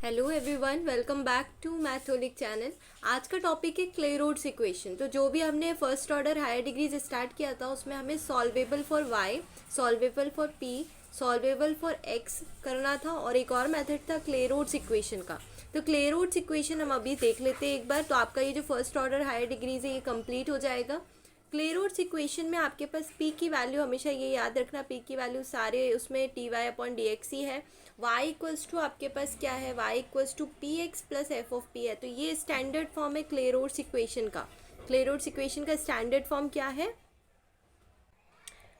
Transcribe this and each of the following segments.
Hello everyone, welcome back to Mytholic channel. आज का topic है क्लेरोड्स इक्वेशन। तो जो भी हमने first order higher degrees start किया था उसमें हमें solvable for y, solvable for p, solvable for x करना था और एक और मेथड था क्लेरोड्स इक्वेशन का। तो क्लेरोड्स इक्वेशन हम अभी देख लेते हैं एक बार। तो आपका ये जो फर्स्ट ऑर्डर हायर डिग्रीज है ये कंप्लीट हो जाएगा। क्लेरोड्स इक्वेशन में आपके पास p की वैल्यू हमेशा ये याद रखना, p की वैल्यू सारे उसमें d y upon d x ही है। y इक्वल्स टू आपके पास क्या है, y equals to p x plus f of p है। तो ये स्टैंडर्ड फॉर्म है क्लेरोड्स इक्वेशन का। क्लेरोड्स इक्वेशन का स्टैंडर्ड फॉर्म क्या है,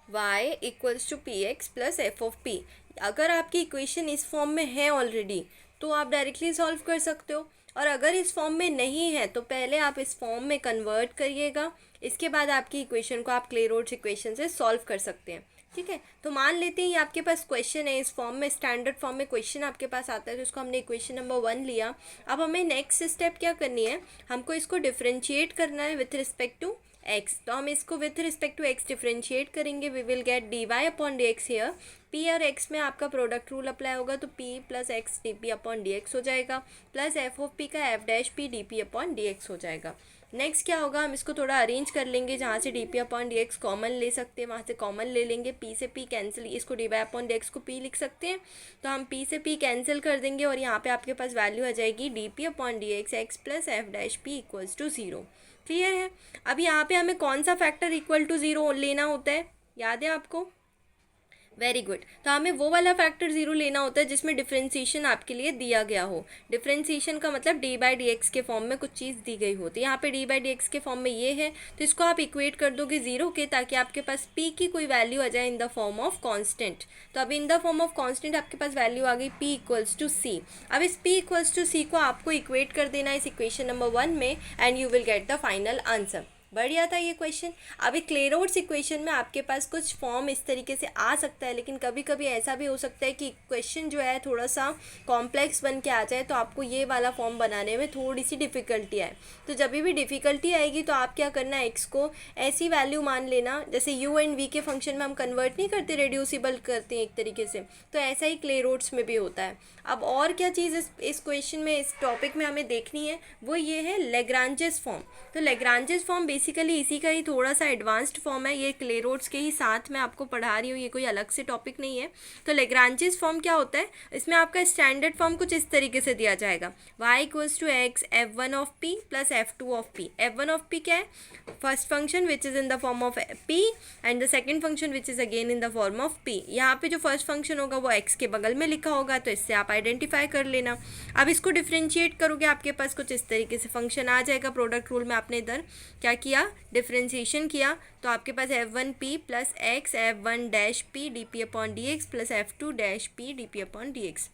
y equals to p x plus f of p. अगर आपकी इक्वेशन इस फॉर्म में है ऑलरेडी तो आप डायरेक्टली सॉल्व कर सकते हो, और अगर इस फॉर्म में नहीं है तो पहले आप इस फॉर्म में कन्वर्ट करिएगा, इसके बाद आपकी इक्वेशन को आप क्लेरोड्स इक्वेशन से सॉल्व कर सकते हैं। ठीक है, तो मान लेते हैं ये आपके पास क्वेश्चन है, इस फॉर्म में स्टैंडर्ड फॉर्म में क्वेश्चन आपके पास आता है, तो इसको हमने इक्वेशन नंबर 1 लिया। अब हमें नेक्स्ट स्टेप क्या करनी है, हमको इसको डिफरेंशिएट करना है विथ रिस्पेक्ट टू एक्स। तो हम इसको with respect to x differentiate करेंगे। We will get d y upon d x here. P और एक्स में आपका प्रोडक्ट रूल अप्लाई होगा, तो p plus x d p upon d x हो जाएगा, प्लस एफ ऑफ पी का f dash p d p upon d x हो जाएगा। नेक्स्ट क्या होगा, हम इसको थोड़ा अरेंज कर लेंगे, जहाँ से D p upon d x common ले सकते हैं वहाँ से कॉमन ले लेंगे, पी से पी कैंसिल, इसको d y upon d x को पी लिख सकते हैं, तो हम पी से पी कैंसिल कर देंगे और यहाँ पे आपके पास वैल्यू आ जाएगी d p upon d x x plus f dash p equals to 0। Clear है। अब यहाँ पे हमें कौन सा फैक्टर इक्वल टू 0 लेना होता है, याद है आपको? Very good. तो हमें वो वाला फैक्टर 0 लेना होता है जिसमें डिफरेंशिएशन आपके लिए दिया गया हो। डिफरेंशिएशन का मतलब डी बाई डी एक्स के फॉर्म में कुछ चीज़ दी गई हो। तो यहाँ पे डी बाई डी एक्स के फॉर्म में ये है, तो इसको आप इक्वेट कर दोगे 0 के, ताकि आपके पास p की कोई वैल्यू आ जाए इन द फॉर्म ऑफ कांस्टेंट। तो अब इन द फॉर्म ऑफ कांस्टेंट आपके पास वैल्यू आ गई p इक्वल्स टू सी। अब इस p इक्वल्स टू सी को आपको इक्वेट कर देना है इस इक्वेशन नंबर 1 में, and you will get the final answer. बढ़िया था ये क्वेश्चन। अभी क्लेरोड्स इक्वेशन में आपके पास कुछ फॉर्म इस तरीके से आ सकता है, लेकिन कभी कभी ऐसा भी हो सकता है कि क्वेश्चन जो है थोड़ा सा कॉम्प्लेक्स बन के आ जाए, तो आपको ये वाला फॉर्म बनाने में थोड़ी सी डिफ़िकल्टी आए। तो जब भी डिफ़िकल्टी आएगी तो आप क्या करना है, एक्स को ऐसी वैल्यू मान लेना, जैसे यू एंड वी के फंक्शन में हम कन्वर्ट नहीं करते, रेड्यूसिबल करते हैं एक तरीके से, तो ऐसा ही क्लेरोड्स में भी होता है। अब और क्या चीज़ इस क्वेश्चन में, इस टॉपिक में हमें देखनी है, वो ये है लेग्रांजेस फॉर्म। तो लेग्रांजेस फॉर्म बेसिकली इसी का ही थोड़ा सा एडवांस्ड फॉर्म है, ये क्लेरोड्स के ही साथ मैं आपको पढ़ा रही हूँ, ये कोई अलग से टॉपिक नहीं है। तो लेग्रांजेस फॉर्म क्या होता है, इसमें आपका स्टैंडर्ड फॉर्म कुछ इस तरीके से दिया जाएगा, y equals to x f one of p plus f two of p. F one of p क्या है, first function which is in the form of p and the second function which is again in the form of p। यहाँ पे जो first function होगा वो x के बगल में लिखा होगा, तो इससे आप आइडेंटिफाई कर लेना। अब इसको डिफ्रेंशिएट करोगे, आपके पास कुछ इस तरीके से फंक्शन आ जाएगा। प्रोडक्ट रूल में आपने इधर क्या किया, डिफ्रेंशिएशन किया, तो आपके पास f one p plus x f one dash p d p upon d x plus f two dash p d p upon d x,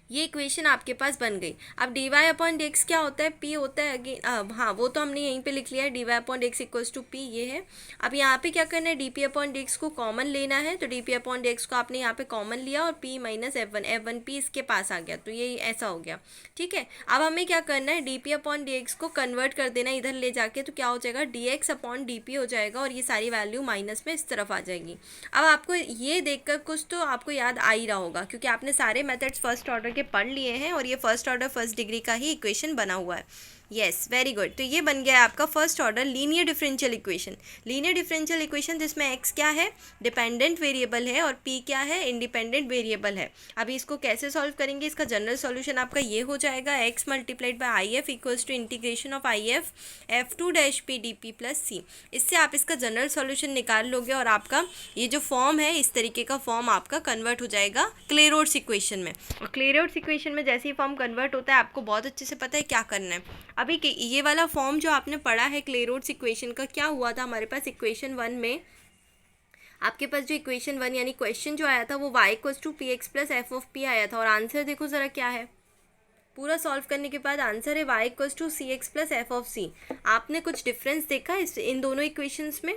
ये इक्वेशन आपके पास बन गई। अब d y upon d x क्या होता है, पी होता है अगेन, हाँ वो तो हमने यहीं पे लिख लिया है, d y upon d x equals to p, ये है। अब यहाँ पे क्या करना है, d p upon d x को कॉमन लेना है, तो d p upon d x को आपने यहाँ पे कॉमन लिया और p minus f one p इसके पास आ गया, तो ये ऐसा हो गया। ठीक है, अब हमें क्या करना है, d p upon d x को कन्वर्ट कर देना इधर ले जाके, तो क्या हो जाएगा, D x upon D P हो जाएगा, और ये सारी वैल्यू माइनस में इस तरफ आ जाएगी। अब आपको ये देखकर कुछ तो आपको याद आ ही रहा होगा, क्योंकि आपने सारे मेथड्स फर्स्ट ऑर्डर के पढ़ लिए हैं, और ये फर्स्ट ऑर्डर फर्स्ट डिग्री का ही इक्वेशन बना हुआ है। Yes, very good. तो ये बन गया है आपका first order linear differential equation. Linear differential equation जिसमें x क्या है, डिपेंडेंट वेरिएबल है, और p क्या है, इंडिपेंडेंट वेरिएबल है। अभी इसको कैसे सॉल्व करेंगे, इसका जनरल सॉल्यूशन आपका ये हो जाएगा, x multiplied by I F equals to integration of I F f two dash p d p plus c. इससे आप इसका जनरल सॉल्यूशन निकाल लोगे, और आपका ये जो फॉर्म है इस तरीके का फॉर्म आपका कन्वर्ट हो जाएगा क्लेरोड्स इक्वेशन में। और क्लेरोड्स इक्वेशन में जैसे ही फॉर्म कन्वर्ट होता है, आपको बहुत अच्छे से पता है क्या करना है। अभी ये वाला फॉर्म जो आपने पढ़ा है क्लेरोड्स इक्वेशन का, क्या हुआ था हमारे पास इक्वेशन 1 में, आपके पास जो इक्वेशन 1 यानी क्वेश्चन जो आया था वो y equals to p x plus f of p आया था, और आंसर देखो ज़रा क्या है। पूरा सॉल्व करने के बाद आंसर है y equals to c x plus f of c. आपने कुछ डिफरेंस देखा इन दोनों इक्वेशंस में?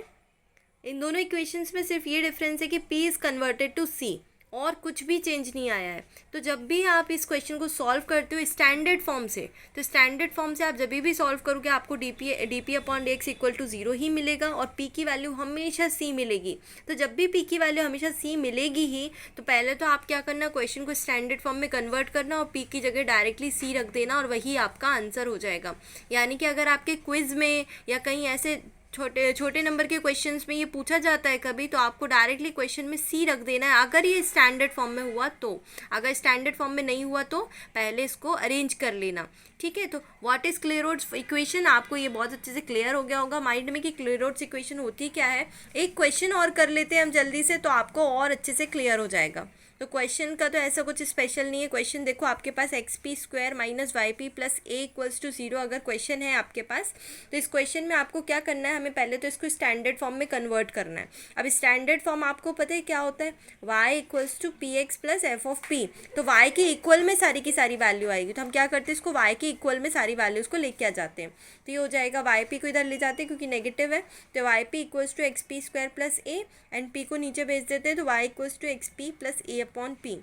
इन दोनों इक्वेशंस में सिर्फ ये डिफरेंस है कि p is converted to c, और कुछ भी चेंज नहीं आया है। तो जब भी आप इस क्वेश्चन को सॉल्व करते हो स्टैंडर्ड फॉर्म से, तो स्टैंडर्ड फॉर्म से आप जब भी सॉल्व करोगे आपको d p upon d x equal to 0 ही मिलेगा और पी की वैल्यू हमेशा सी मिलेगी। तो जब भी पी की वैल्यू हमेशा सी मिलेगी ही, तो पहले तो आप क्या करना, क्वेश्चन को स्टैंडर्ड फॉर्म में कन्वर्ट करना और पी की जगह डायरेक्टली सी रख देना और वही आपका आंसर हो जाएगा। यानी कि अगर आपके क्विज में या कहीं ऐसे छोटे छोटे नंबर के क्वेश्चंस में ये पूछा जाता है कभी, तो आपको डायरेक्टली क्वेश्चन में सी रख देना है अगर ये स्टैंडर्ड फॉर्म में हुआ तो। अगर स्टैंडर्ड फॉर्म में नहीं हुआ तो पहले इसको अरेंज कर लेना, ठीक है। तो व्हाट इज़ क्लेरोड्स इक्वेशन, आपको ये बहुत अच्छे से क्लियर हो गया होगा माइंड में कि क्लेरोड्स इक्वेशन होती क्या है। एक क्वेश्चन और कर लेते हैं हम जल्दी से, तो आपको और अच्छे से क्लियर हो जाएगा। तो क्वेश्चन का तो ऐसा कुछ स्पेशल नहीं है। क्वेश्चन देखो, आपके पास x p square minus y p plus a equals to 0 अगर क्वेश्चन है आपके पास, तो इस क्वेश्चन में आपको क्या करना है, हमें पहले तो इसको स्टैंडर्ड फॉर्म में कन्वर्ट करना है। अब स्टैंडर्ड फॉर्म आपको पता है क्या होता है, y equals to p x plus f of p. तो वाई के इक्वल में सारी की सारी वैल्यू आएगी, तो हम क्या करते हैं, इसको वाई के इक्वल में सारी वैल्यूज़ को लेके आ जाते हैं। तो ये हो जाएगा, वाई पी को इधर ले जाते हैं क्योंकि नेगेटिव है, तो y p equals to x p square plus a and p को नीचे भेज देते हैं, तो y equals to x p plus a upon p.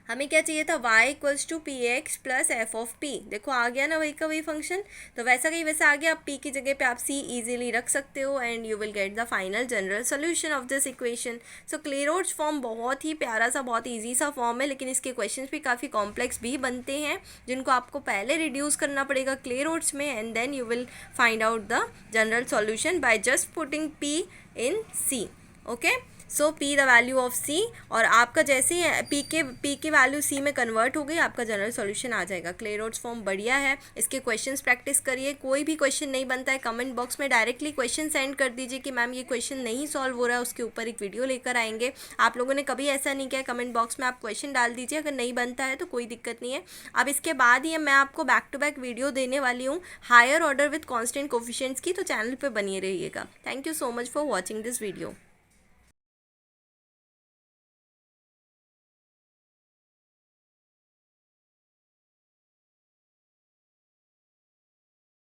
हमें क्या चाहिए था, y equals to p x plus f of p. देखो आ गया ना वही का वही फंक्शन, तो वैसा का ही वैसा आ गया। आप p की जगह पे आप c इजीली रख सकते हो and you will get the final general solution of this equation. So Clairaut's form बहुत ही प्यारा सा, बहुत ईजी सा फॉर्म है, लेकिन इसके क्वेश्चंस भी काफ़ी कॉम्प्लेक्स भी बनते हैं जिनको आपको पहले रिड्यूस करना पड़ेगा क्लेरोड्स में and then you will find out the general solution by just putting p in c। Okay, so p the value of c, और आपका जैसे ही पी के वैल्यू सी में कन्वर्ट हो गई, आपका जनरल सॉल्यूशन आ जाएगा। क्लेरोड्स फॉर्म बढ़िया है, इसके क्वेश्चंस प्रैक्टिस करिए। कोई भी क्वेश्चन नहीं बनता है कमेंट बॉक्स में डायरेक्टली क्वेश्चन सेंड कर दीजिए कि मैम ये क्वेश्चन नहीं सॉल्व हो रहा है, उसके ऊपर एक वीडियो लेकर आएंगे। आप लोगों ने कभी ऐसा नहीं किया, कमेंट बॉक्स में आप क्वेश्चन डाल दीजिए, अगर नहीं बनता है तो कोई दिक्कत नहीं है। अब इसके बाद ही मैं आपको बैक टू बैक वीडियो देने वाली हूँ higher order with constant coefficients की, तो चैनल पर बनिए रहिएगा। Thank you so much for watching this video.